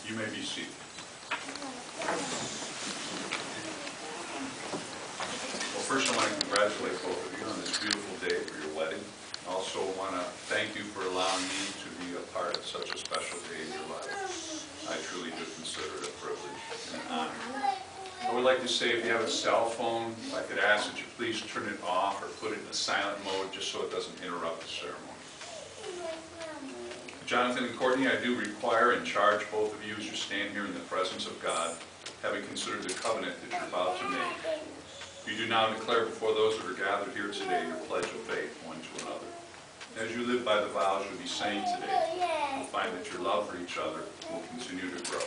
You may be seated. Well, first I want to congratulate both of you on this beautiful day for your wedding. I also want to thank you for allowing me to be a part of such a special day in your life. I truly do consider it a privilege and an honor. I would like to say, if you have a cell phone, if I could ask that you please turn it off or put it in a silent mode just so it doesn't interrupt the ceremony. Jonathan and Courtney, I do require and charge both of you as you stand here in the presence of God, having considered the covenant that you're about to make. You do now declare before those that are gathered here today your pledge of faith one to another. As you live by the vows you'll be saying today, you'll find that your love for each other will continue to grow.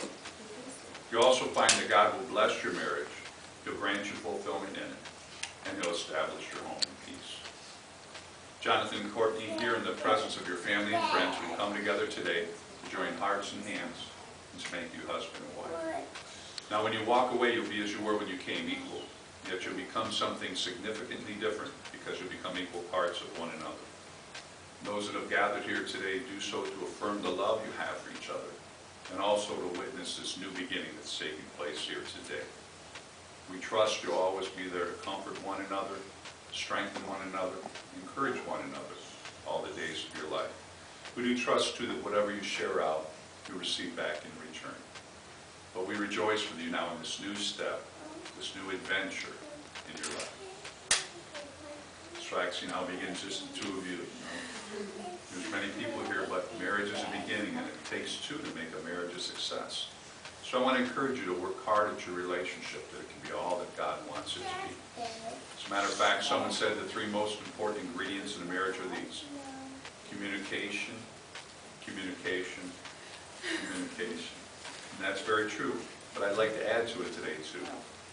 You'll also find that God will bless your marriage, He'll grant you fulfillment in it, and He'll establish your home in peace. Jonathan and Courtney, here in the presence of your family and friends, we come together today to join hearts and hands and to make you husband and wife. Now when you walk away, you'll be as you were when you came, equal. Yet you'll become something significantly different because you'll become equal parts of one another. Those that have gathered here today do so to affirm the love you have for each other and also to witness this new beginning that's taking place here today. We trust you'll always be there to comfort one another, strengthen one another, encourage one another all the days of your life. We do trust too that whatever you share out, you'll receive back in return. But we rejoice with you now in this new step, this new adventure in your life. So actually now begins just the two of you. There's many people here, but marriage is a beginning, and it takes two to make a marriage a success. So I want to encourage you to work hard at your relationship, that it can be all that God wants it to be. As a matter of fact, someone said the three most important ingredients in a marriage are these: communication, communication, communication. And that's very true. But I'd like to add to it today too.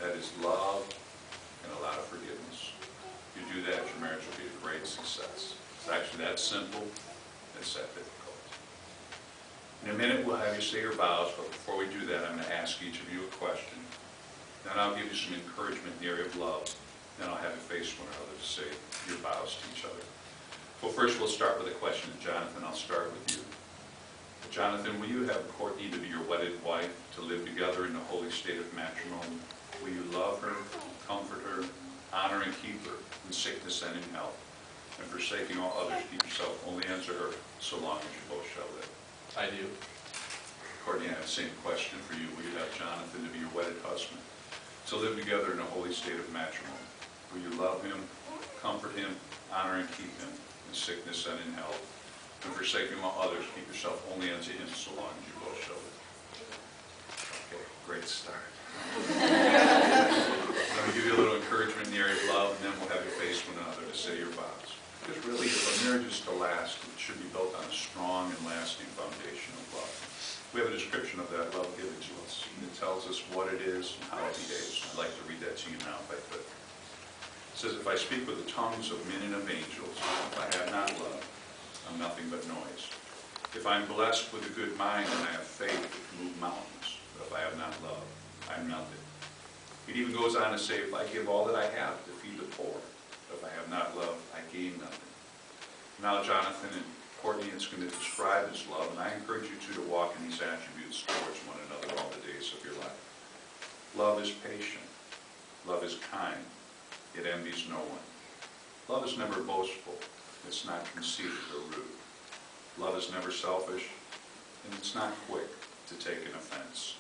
That is love and a lot of forgiveness. If you do that, your marriage will be a great success. It's actually that simple, it's that difficult. In a minute, we'll have you say your vows, but before we do that, I'm going to ask each of you a question. Then I'll give you some encouragement in the area of love. Then I'll have you face one another to say your vows to each other. Well, first we'll start with a question to Jonathan. I'll start with you. Jonathan, will you have Courtney to be your wedded wife, to live together in the holy state of matrimony? Will you love her, comfort her, honor and keep her in sickness and in health, and forsaking all others, keep yourself only unto her, so long as you both shall live? I do. Courtney, I have the same question for you. Will you have Jonathan to be your wedded husband, to live together in a holy state of matrimony? Will you love him, comfort him, honor and keep him in sickness and in health, and forsaking all others, keep yourself only unto him, so long as you both shall live? Okay, great start. Let me give you a little encouragement in the area of love, and then we'll have you face one another to say your vows. Because really, if a marriage is to last, it should be built on a strong and lasting foundation of love. We have a description of that love given to us. And it tells us what it is and how it behaves. I'd like to read that to you now if I could. It says, if I speak with the tongues of men and of angels, if I have not love, I'm nothing but noise. If I'm blessed with a good mind and I have faith that can move mountains, but if I have not love, I'm nothing. It even goes on to say, if I give all that I have to feed the poor, but if I have not love, I gain nothing. Now, Jonathan and Courtney, it's going to describe this love, and I encourage you two to walk in these attributes towards one another all the days of your life. Love is patient. Love is kind. It envies no one. Love is never boastful. It's not conceited or rude. Love is never selfish, and it's not quick to take an offense.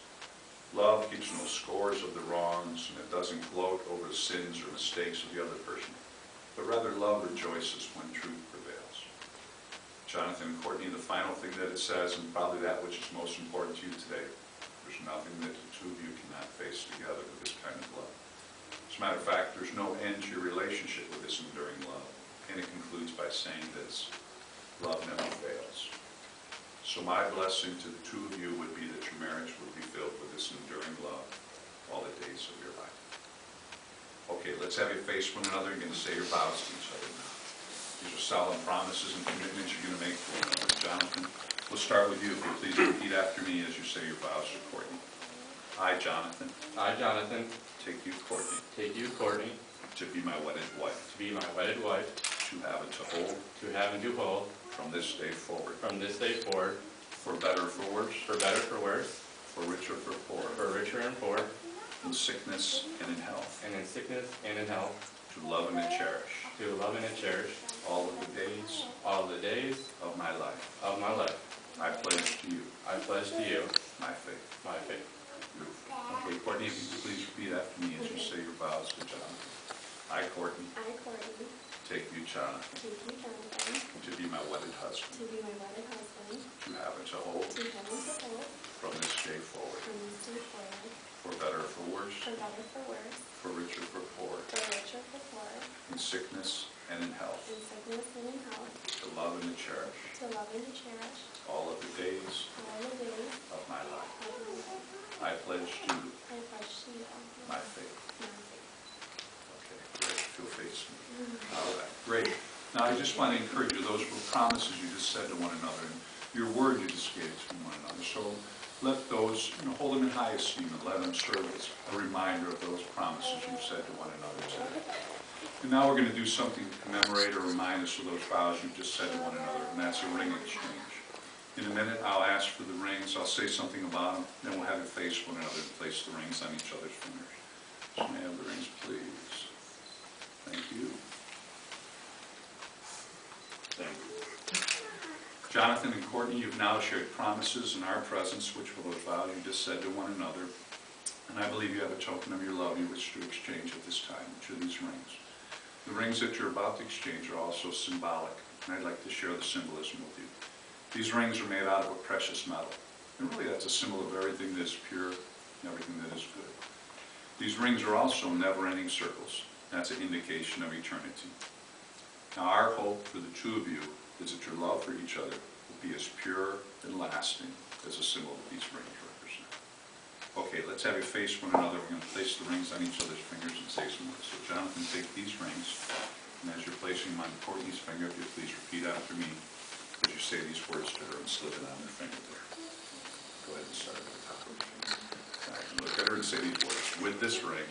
Love keeps no scores of the wrongs, and it doesn't gloat over the sins or mistakes of the other person, but rather love rejoices when truth prevails. Jonathan and Courtney, the final thing that it says, and probably that which is most important to you today, there's nothing that the two of you cannot face together with this kind of love. As a matter of fact, there's no end to your relationship with this enduring love. And it concludes by saying this: love never fails. So my blessing to the two of you would be that your marriage would be filled with this enduring love all the days of your life. Okay, let's have you face one another. You're going to say your vows to each other now. These are solemn promises and commitments you're going to make to one another. Jonathan, we'll start with you. If you'll please repeat after me as you say your vows to Courtney. I, Jonathan. I, Jonathan. Take you, Courtney. Take you, Courtney. To be my wedded wife. To be my wedded wife. To have and to hold. To have and to hold. From this day forward. From this day forward. For better or for worse. For better or for worse. for rich or for poor, for rich or poor, in sickness and in health, and in sickness and in health, to love and to cherish to love and to cherish all of the days all the days of my life. of my life. I pledge to you I pledge to you my faith. my faith. Beautiful. Okay, Courtney, if you could please repeat after me as you say your vows to Jonathan. I, Courtney, I, Courtney, take you, Jonathan, take you, Jonathan, to be my wedded husband, to be my wedded husband, to have and to hold to have and to hold, from this day forward, from this day forward, for better or for worse, for better, for worse, for richer or for poor, for richer, for poor, in sickness and in health, in sickness and in health, to love and to cherish to love and to cherish all of the days all the days of my life. of my life. I pledge to you I pledge to you my faith. my faith. Okay, great. Feel face me. All right, great. Now, I just want to encourage you, those were promises you just said to one another, and your word you just gave to one another. So let those, hold them in high esteem and let them serve as a reminder of those promises you've said to one another today. And now we're going to do something to commemorate or remind us of those vows you've just said to one another, and that's a ring exchange. In a minute, I'll ask for the rings. I'll say something about them. Then we'll have you face one another and place the rings on each other's fingers. So may I have the rings, please? Thank you. Thank you. Jonathan and Courtney, you've now shared promises in our presence, which were those vows you just said to one another. And I believe you have a token of your love you wish to exchange at this time, which are these rings. The rings that you're about to exchange are also symbolic, and I'd like to share the symbolism with you. These rings are made out of a precious metal. And really that's a symbol of everything that is pure and everything that is good. These rings are also never-ending circles. That's an indication of eternity. Now our hope for the two of you is that your love for each other will be as pure and lasting as a symbol that these rings represent. Okay, let's have you face one another. We're going to place the rings on each other's fingers and say some words. So Jonathan, take these rings, and as you're placing them on Courtney's finger, if you please repeat after me as you say these words to her and slip it on her finger there. Go ahead and start at the top of your finger. All right, look at her and say these words. With this ring,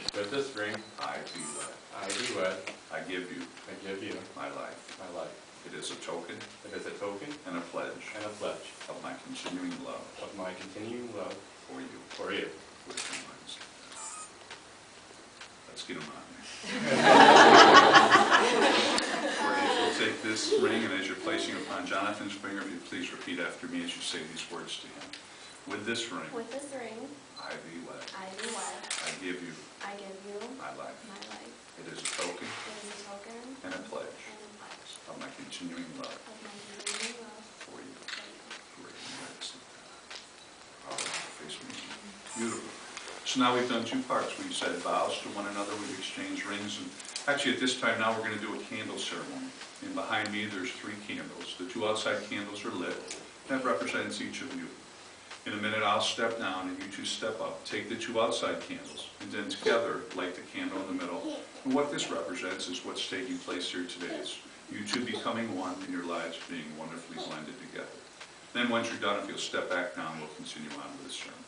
I be wed. I be wed. I give you I give you my life. my life. It is a token It is a token and a pledge and a pledge of my continuing love of my continuing love for you. for you. With your minds. Let's get them on there. Courtney, we'll take this ring, and as you're placing it upon Jonathan's finger, if you please repeat after me as you say these words to him. With this ring, With this ring, I be wed. I be wed. I give you I give you my life. my life. It is a token It is a token and a pledge and a pledge of my continuing love of my continuing love for you. for you. Great. Excellent. All right, face me. Beautiful. So now we've done two parts. We've said vows to one another. We've exchanged rings. And actually at this time now we're going to do a candle ceremony. And behind me there's 3 candles. The 2 outside candles are lit. That represents each of you. In a minute I'll step down and you 2 step up. Take the 2 outside candles and then together light the candle in the middle. And what this represents is what's taking place here today. It's you 2 becoming one and your lives being wonderfully blended together. Then once you're done, if you'll step back down, we'll continue on with the sermon.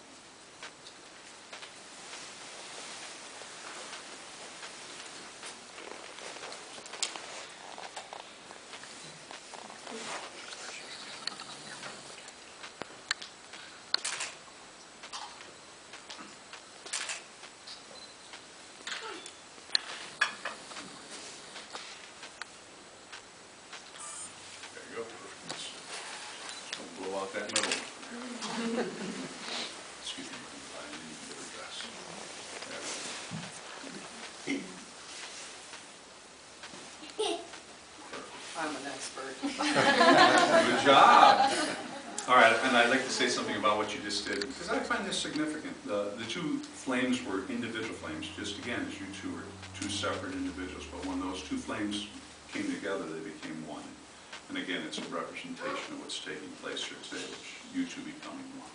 There you go. Perfect. Don't blow out that middle. Excuse me, I need to get a dress. I'm an expert. Good job. All right, and I'd like to say something about what you just did, because I find this significant. The 2 flames were individual flames, just again, as you 2 were 2 separate individuals, but when those 2 flames came together, they became one. And again, it's a representation of what's taking place here today, which you 2 becoming one.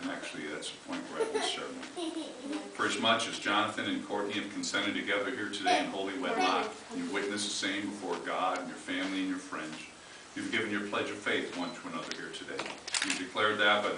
And actually, that's the point we're at in this ceremony. For as much as Jonathan and Courtney have consented together here today in holy wedlock, you witness the same before God and your family and your friends. You've given your pledge of faith one to another here today. You've declared that by the